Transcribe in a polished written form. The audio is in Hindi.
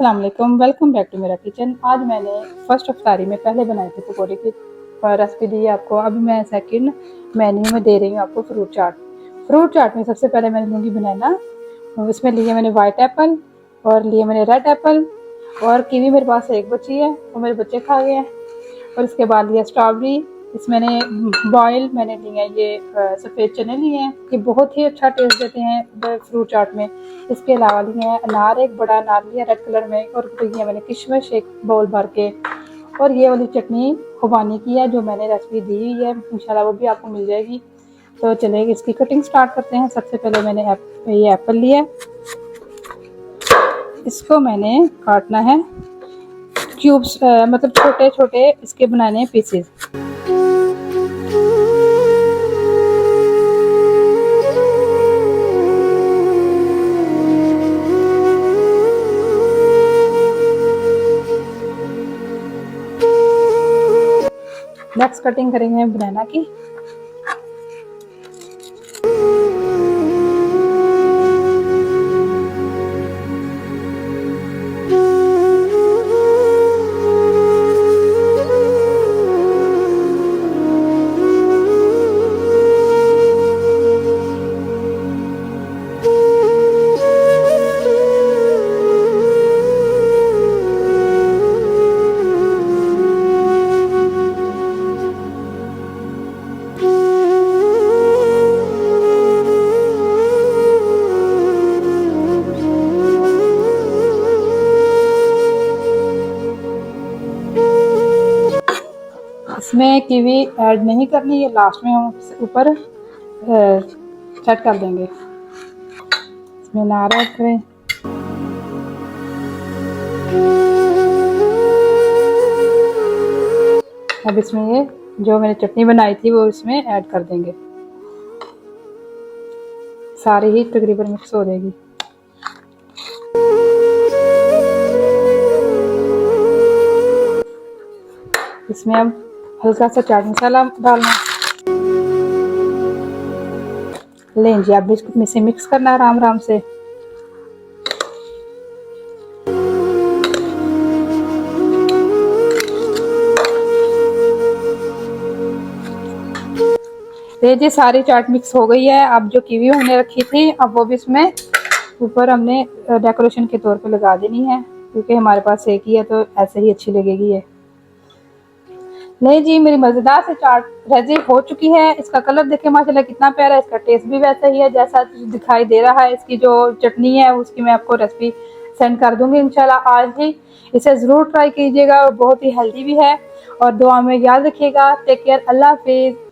अस्सलाम वालेकुम, वेलकम बैक टू मेरा किचन। आज मैंने फर्स्ट अफ्तारी में पहले बनाए थे पकौड़े की रेसिपी दी है आपको। अभी मैं सेकंड मेन्यू में दे रही हूँ आपको फ्रूट चाट। फ्रूट चाट में सबसे पहले मैंने लूँगी बनाना, उसमें लिए मैंने वाइट एप्पल और लिए मैंने रेड एप्पल और कीवी मेरे पास एक बची है, वो मेरे बच्चे खा गए हैं। और इसके बाद लिया स्ट्रॉबेरी, इस मैंने बॉयल मैंने लिए हैं ये सफ़ेद चने लिए हैं, ये बहुत ही अच्छा टेस्ट देते हैं फ्रूट चाट में। इसके अलावा लिए हैं अनार, एक बड़ा अनार लिया रेड कलर में, और लिए मैंने किशमिश एक बाउल भर के। और ये वाली चटनी खुबानी की है जो मैंने रेसिपी दी हुई है, इंशाल्लाह वो भी आपको मिल जाएगी। तो चलिए इसकी कटिंग स्टार्ट करते हैं। सबसे पहले मैंने ये एप्पल लिया, इसको मैंने काटना है क्यूब्स, मतलब छोटे छोटे इसके बनाने हैं पीसेस। नेक्स्ट कटिंग करेंगे बनाना की। इसमें कीवी ऐड नहीं करनी, ये लास्ट में हम ऊपर सेट कर देंगे। इसमें अनार ऐड करें, अब इसमें ये जो मैंने चटनी बनाई थी वो इसमें ऐड कर देंगे, सारी ही तकरीबन मिक्स हो जाएगी। इसमें अब हल्का सा चाट मसाला डालना, लें जी अब इसे मिक्स करना आराम आराम से। जी सारी चाट मिक्स हो गई है। अब जो कीवी हमने रखी थी अब वो भी इसमें ऊपर हमने डेकोरेशन के तौर पे लगा देनी है, क्योंकि हमारे पास एक ही है तो ऐसे ही अच्छी लगेगी ये। नहीं जी, मेरी मज़ेदार से चाट रेडी हो चुकी है। इसका कलर देखें माशाल्लाह कितना प्यारा है, इसका टेस्ट भी वैसा ही है जैसा दिखाई दे रहा है। इसकी जो चटनी है उसकी मैं आपको रेसिपी सेंड कर दूंगी इंशाल्लाह आज ही। इसे ज़रूर ट्राई कीजिएगा, बहुत ही हेल्दी भी है। और दुआ में याद रखिएगा। टेक केयर, अल्लाह हाफिज़।